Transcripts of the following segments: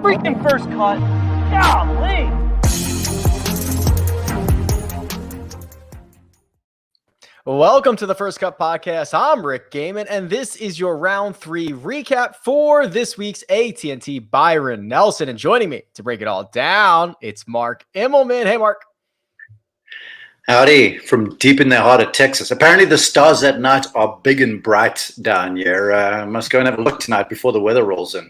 freaking first cut. Golly. Welcome to the First Cut Podcast. I'm Rick Gehman, and this is your round 3 recap for this week's AT&T Byron Nelson. And joining me to break it all down, it's Mark Immelman. Hey, Mark. Howdy, from deep in the heart of Texas. Apparently the stars at night are big and bright down here. Must go and have a look tonight before the weather rolls in.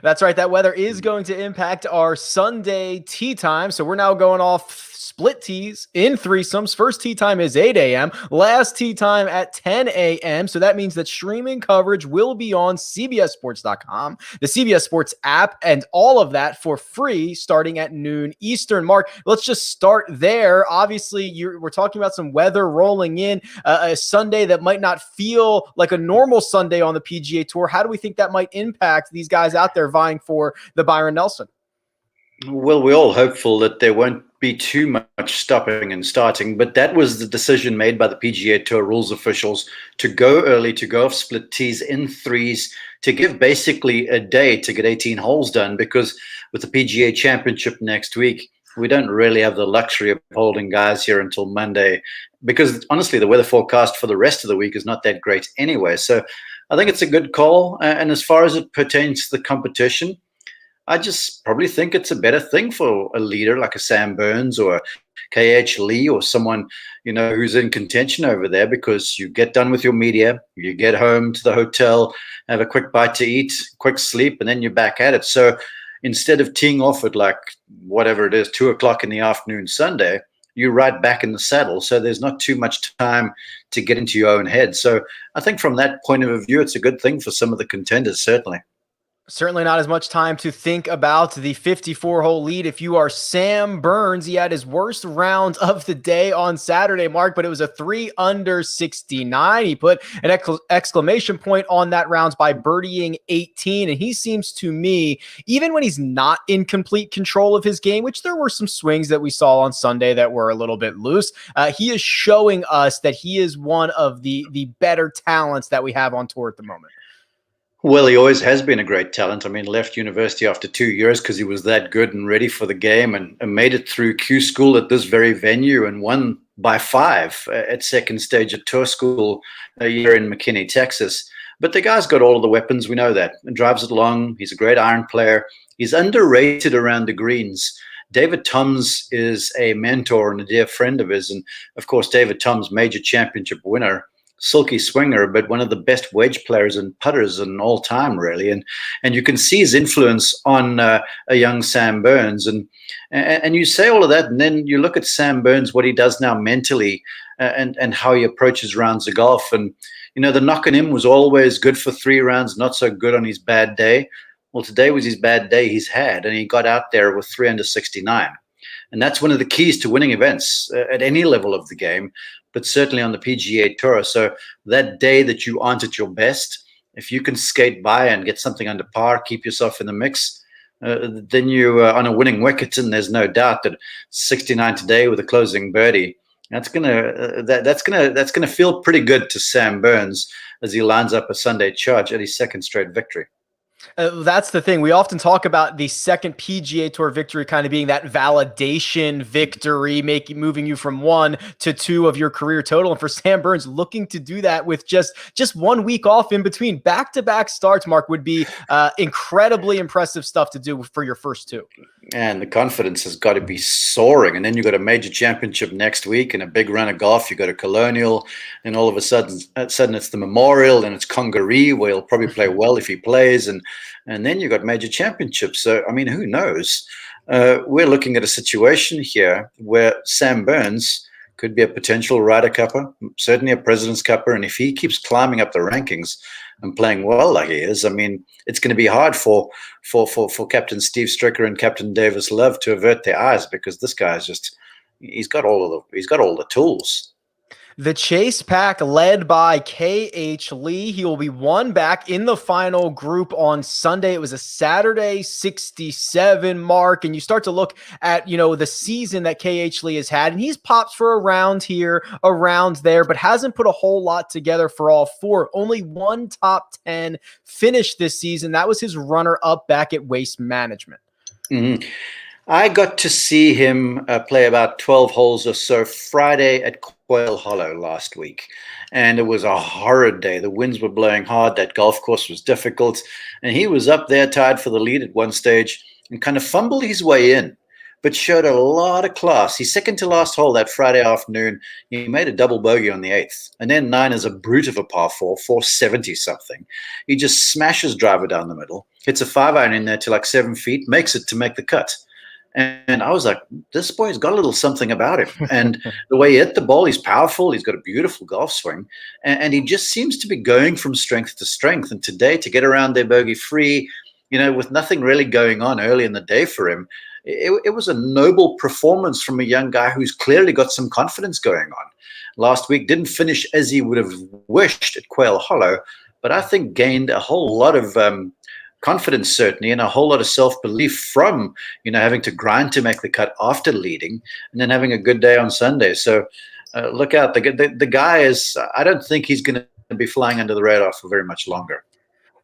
That's right. That weather is going to impact our Sunday tee time. So we're now going off split tees in threesomes. First tee time is 8 a.m. Last tee time at 10 a.m. So that means that streaming coverage will be on CBSSports.com, the CBS Sports app, and all of that for free starting at noon Eastern. Mark, let's just start there. Obviously, we're talking about some weather rolling in, a Sunday that might not feel like a normal Sunday on the PGA Tour. How do we think that might impact these guys out there vying for the Byron Nelson? Well, we're all hopeful that there won't be too much stopping and starting, but that was the decision made by the PGA Tour rules officials to go early, to go off split tees in threes, to give basically a day to get 18 holes done, because with the PGA Championship next week, we don't really have the luxury of holding guys here until Monday, because honestly, the weather forecast for the rest of the week is not that great anyway. So I think it's a good call. And as far as it pertains to the competition, I just probably think it's a better thing for a leader like a Sam Burns or a KH Lee or someone, who's in contention over there, because you get done with your media, you get home to the hotel, have a quick bite to eat, quick sleep, and then you're back at it. So instead of teeing off at like whatever it is, 2 o'clock in the afternoon Sunday, you're right back in the saddle. So there's not too much time to get into your own head. So I think from that point of view, it's a good thing for some of the contenders, certainly. Certainly not as much time to think about the 54-hole lead. If you are Sam Burns, he had his worst round of the day on Saturday, Mark, but it was a 3 under 69. He put an exclamation point on that round by birdieing 18, and he seems to me, even when he's not in complete control of his game, which there were some swings that we saw on Sunday that were a little bit loose, he is showing us that he is one of the better talents that we have on tour at the moment. Well, he always has been a great talent. I mean, left university after 2 years because he was that good and ready for the game, and made it through Q school at this very venue and won by 5 at second stage at tour school a year in McKinney, Texas. But the guy's got all of the weapons. We know that. And drives it long. He's a great iron player. He's underrated around the greens. David Toms is a mentor and a dear friend of his. And, of course, David Toms, major championship winner. Silky swinger, but one of the best wedge players and putters in all time, really. And you can see his influence on a young Sam Burns. And you say all of that, and then you look at Sam Burns, what he does now mentally, and how he approaches rounds of golf. And, the knock on him was always good for 3 rounds, not so good on his bad day. Well, today was his bad day he's had, and he got out there with 3 under 69. And that's one of the keys to winning events at any level of the game, but certainly on the PGA Tour. So that day that you aren't at your best, if you can skate by and get something under par, keep yourself in the mix, then you're on a winning wicket. And there's no doubt that 69 today with a closing birdie, that's gonna feel pretty good to Sam Burns as he lines up a Sunday charge at his second straight victory. That's the thing. We often talk about the second PGA Tour victory kind of being that validation victory, moving you from 1 to 2 of your career total. And for Sam Burns, looking to do that with just 1 week off in between back-to-back starts, Mark, would be incredibly impressive stuff to do for your first 2. And the confidence has got to be soaring. And then you've got a major championship next week and a big run of golf. You go to Colonial, and all of a sudden it's the Memorial, and it's Congaree, where he'll probably play well if he plays. And then you've got major championships. So, I mean, who knows? We're looking at a situation here where Sam Burns could be a potential Ryder Cupper, certainly a President's Cupper. And if he keeps climbing up the rankings and playing well like he is, I mean, it's going to be hard for Captain Steve Stricker and Captain Davis Love to avert their eyes, because this guy's he's got all the tools. The Chase pack led by KH Lee. He will be one back in the final group on Sunday. It was a Saturday 67 mark. And you start to look at, the season that KH Lee has had. And he's popped for a round here, around there, but hasn't put a whole lot together for all four. Only one top 10 finish this season. That was his runner up back at Waste Management. Mm-hmm. I got to see him play about 12 holes or so Friday at Quail Hollow last week. And it was a horrid day. The winds were blowing hard. That golf course was difficult. And he was up there tied for the lead at one stage and kind of fumbled his way in, but showed a lot of class. He's second to last hole that Friday afternoon. He made a double bogey on the 8th. And then 9 is a brute of a par 4, 470 something. He just smashes driver down the middle, hits a 5-iron in there to like 7 feet, makes it to make the cut. And I was like, this boy's got a little something about him. And the way he hit the ball, he's powerful. He's got a beautiful golf swing. And he just seems to be going from strength to strength. And today, to get around there bogey free, with nothing really going on early in the day for him, it was a noble performance from a young guy who's clearly got some confidence going on. Last week, didn't finish as he would have wished at Quail Hollow, but I think gained a whole lot of confidence, certainly, and a whole lot of self-belief from having to grind to make the cut after leading and then having a good day on Sunday. So look out. The guy is, I don't think he's going to be flying under the radar for very much longer.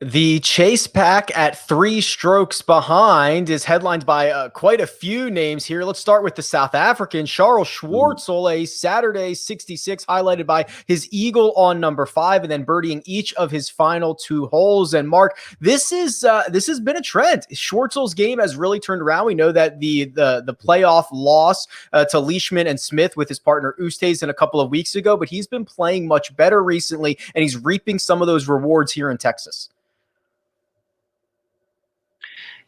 The Chase pack at 3 strokes behind is headlined by quite a few names here. Let's start with the South African, Schwarzel, a Saturday 66, highlighted by his eagle on number 5 and then birdieing each of his final 2 holes. And Mark, this has been a trend. Schwarzel's game has really turned around. We know that the playoff loss to Leishman and Smith with his partner Oosthuizen a couple of weeks ago, but he's been playing much better recently, and he's reaping some of those rewards here in Texas.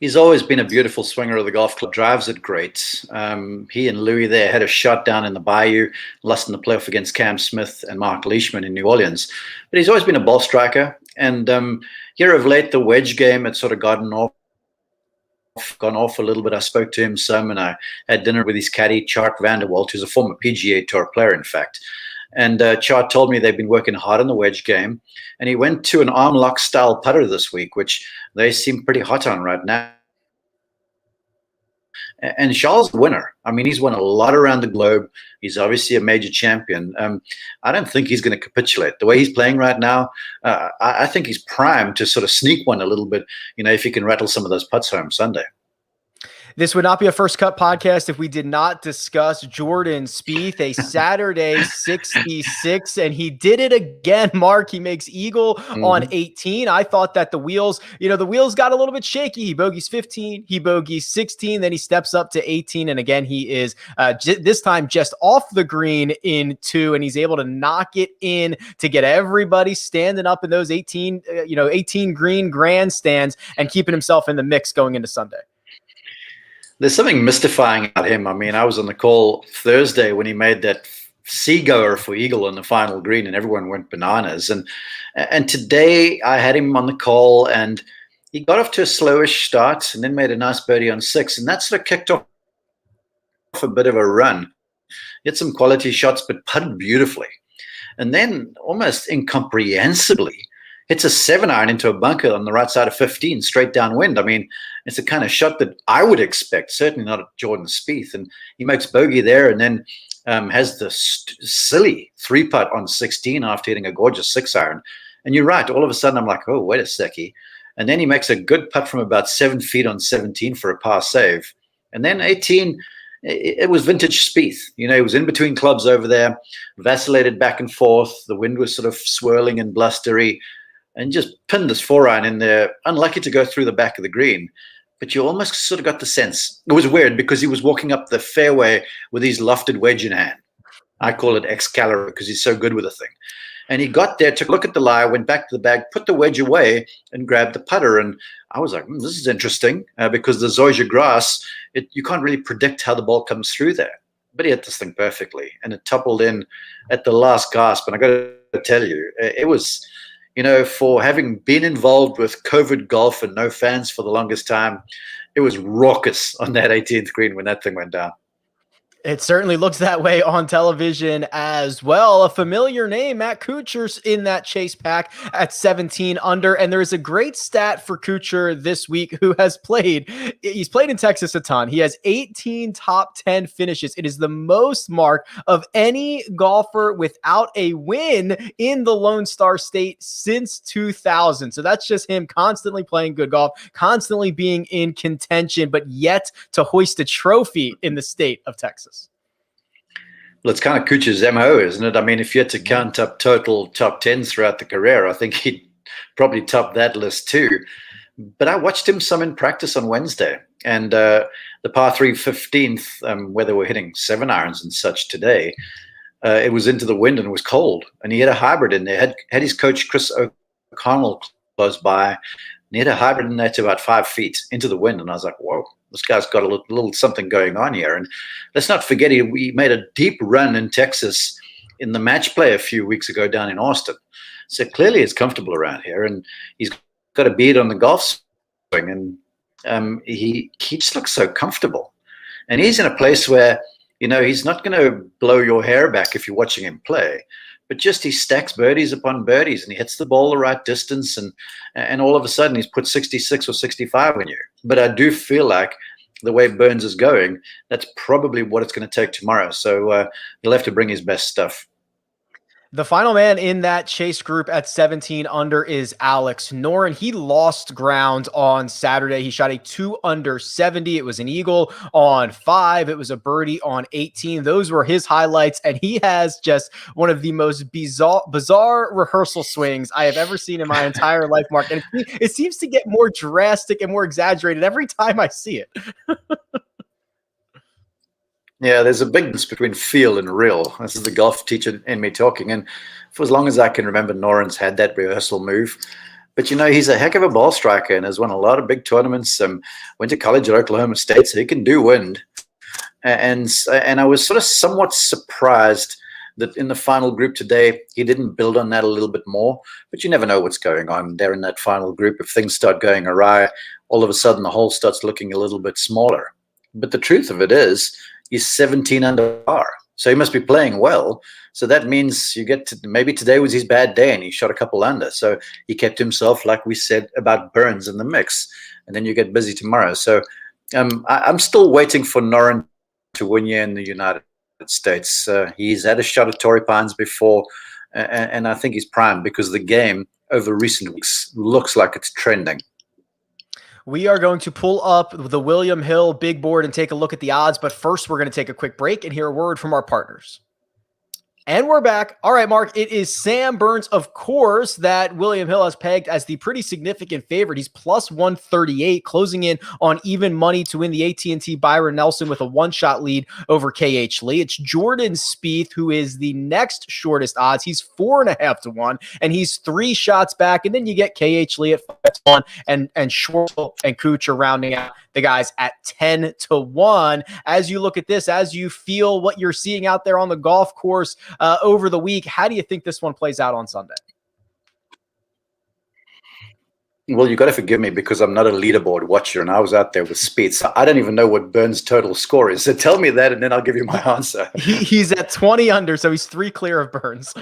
He's always been a beautiful swinger of the golf club, drives it great. He and Louis there had a shot down in the Bayou, lost in the playoff against Cam Smith and Mark Leishman in New Orleans. But he's always been a ball striker. And here of late, the wedge game had sort of gone off a little bit. I spoke to him some, and I had dinner with his caddy, Chart Vanderwalt, who's a former PGA Tour player, in fact. And Chart told me they've been working hard on the wedge game. And he went to an arm lock style putter this week, which they seem pretty hot on right now. And Charles, the winner. I mean, he's won a lot around the globe. He's obviously a major champion. I don't think he's going to capitulate. The way he's playing right now, I think he's primed to sort of sneak one a little bit, if he can rattle some of those putts home Sunday. This would not be a First Cut podcast if we did not discuss Jordan Spieth, a Saturday 66, and he did it again, Mark. He makes eagle on 18. I thought that the wheels got a little bit shaky. He bogeys 15, he bogeys 16, then he steps up to 18, and again, he is this time just off the green in 2, and he's able to knock it in to get everybody standing up in those 18 green grandstands and keeping himself in the mix going into Sunday. There's something mystifying about him. I mean, I was on the call Thursday when he made that seagoer for eagle on the final green, and everyone went bananas. And today I had him on the call, and he got off to a slowish start and then made a nice birdie on 6, and that sort of kicked off a bit of a run. He had some quality shots, but putted beautifully. And then almost incomprehensibly hits a 7-iron into a bunker on the right side of 15, straight downwind. I mean, it's the kind of shot that I would expect, certainly not at Jordan Spieth. And he makes bogey there, and then has the silly 3-putt on 16 after hitting a gorgeous 6-iron. And you're right, all of a sudden I'm like, oh, wait a seckie. And then he makes a good putt from about 7 feet on 17 for a par save. And then 18, it was vintage Spieth. He was in between clubs over there, vacillated back and forth. The wind was sort of swirling and blustery, and just pinned this 4-iron in there, unlucky to go through the back of the green. But you almost sort of got the sense. It was weird because he was walking up the fairway with his lofted wedge in hand. I call it Excalibur because he's so good with the thing. And he got there, took a look at the lie, went back to the bag, put the wedge away, and grabbed the putter. And I was like, this is interesting because the Zoysia grass, you can't really predict how the ball comes through there. But he hit this thing perfectly, and it toppled in at the last gasp. And I got to tell you, it was, for having been involved with COVID golf and no fans for the longest time, it was raucous on that 18th green when that thing went down. It certainly looks that way on television as well. A familiar name, Matt Kuchar's in that chase pack at 17 under. And there is a great stat for Kuchar this week who has played. He's played in Texas a ton. He has 18 top 10 finishes. It is the most mark of any golfer without a win in the Lone Star State since 2000. So that's just him constantly playing good golf, constantly being in contention, but yet to hoist a trophy in the state of Texas. Well, it's kind of Kuchar's MO, isn't it? I mean, if you had to count up total top 10s throughout the career, I think he'd probably top that list too. But I watched him some in practice on Wednesday, and the par 3 15th, where they were hitting 7 irons and such today, it was into the wind and it was cold. And he had a hybrid in there, had his coach Chris O'Connell close by, and he had a hybrid in there to about 5 feet into the wind. And I was like, whoa, this guy's got a little something going on here. And let's not forget, he made a deep run in Texas in the match play a few weeks ago down in Austin. So clearly he's comfortable around here, and he's got a beard on the golf swing, and he just looks so comfortable. And he's in a place where, you know, he's not going to blow your hair back if you're watching him play, but just he stacks birdies upon birdies, and he hits the ball the right distance, and all of a sudden he's put 66 or 65 on you. But I do feel like the way Burns is going, that's probably what it's going to take tomorrow. So he'll have to bring his best stuff. The final man in that chase group at 17 under is Alex Noren. He lost ground on Saturday. He shot a 2 under 70. It was an eagle on 5. It was a birdie on 18. Those were his highlights, and he has just one of the most bizarre rehearsal swings I have ever seen in my entire life, Mark. And it seems to get more drastic and more exaggerated every time I see it. Yeah, there's a big difference between feel and real. This is the golf teacher in me talking. And for as long as I can remember, Noren's had that rehearsal move. But, you know, he's a heck of a ball striker and has won a lot of big tournaments. Went to college at Oklahoma State, so he can do wind. And I was sort of somewhat surprised that in the final group today, he didn't build on that a little bit more. But you never know what's going on there in that final group. If things start going awry, all of a sudden the hole starts looking a little bit smaller. But the truth of it is, he's 17 under par, so he must be playing well. So that means you get to, maybe today was his bad day and he shot a couple under. So he kept himself, like we said about Burns, in the mix, and then you get busy tomorrow. So I'm still waiting for Noren to win here in the United States. He's had a shot at Torrey Pines before, and I think he's primed because the game over recent weeks looks like it's trending. We are going to pull up the William Hill big board and take a look at the odds. But first, we're going to take a quick break and hear a word from our partners. And we're back. All right, Mark, it is Sam Burns, of course, that William Hill has pegged as the pretty significant favorite. He's plus 138, closing in on even money to win the AT&T Byron Nelson with a one-shot lead over KH Lee. It's Jordan Spieth, who is the next shortest odds. He's 4.5 to 1, and he's 3 shots back. And then you get KH Lee at 5 to 1, and Schwarzel and Kuchar rounding out the guys at 10 to 1. As you look at this, as you feel what you're seeing out there on the golf course over the week, how do you think this one plays out on Sunday? Well, you got to forgive me because I'm not a leaderboard watcher, and I was out there with Spieth, so I don't even know what Burns' total score is. So tell me that, and then I'll give you my answer. He's at 20 under, so he's 3 clear of Burns.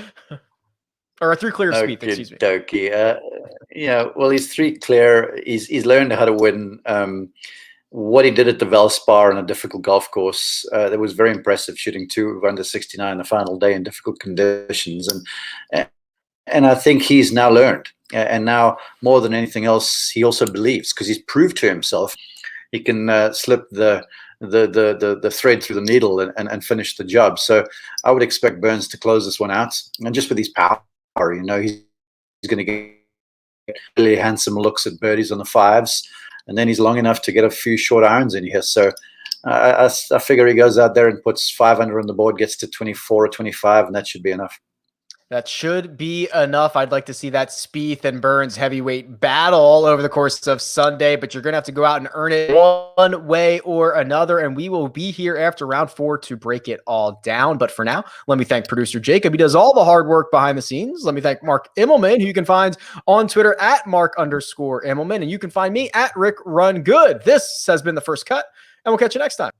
Or 3 clear of Spieth, excuse me. Dokey. Yeah, well, he's 3 clear. He's learned how to win. What he did at the Valspar on a difficult golf course, that was very impressive, shooting 2 under 69 the final day in difficult conditions. And I think he's now learned. And now, more than anything else, he also believes, because he's proved to himself he can slip the thread through the needle and finish the job. So I would expect Burns to close this one out. And just with his power, you know, he's going to get really handsome looks at birdies on the 5s. And then he's long enough to get a few short irons in here. So I figure he goes out there and puts 5 under on the board, gets to 24 or 25, and that should be enough. That should be enough. I'd like to see that Spieth and Burns heavyweight battle over the course of Sunday, but you're going to have to go out and earn it one way or another, and we will be here after round 4 to break it all down. But for now, let me thank producer Jacob. He does all the hard work behind the scenes. Let me thank Mark Immelman, who you can find on Twitter at Mark_Immelman, and you can find me at Rick Run Good. This has been The First Cut, and we'll catch you next time.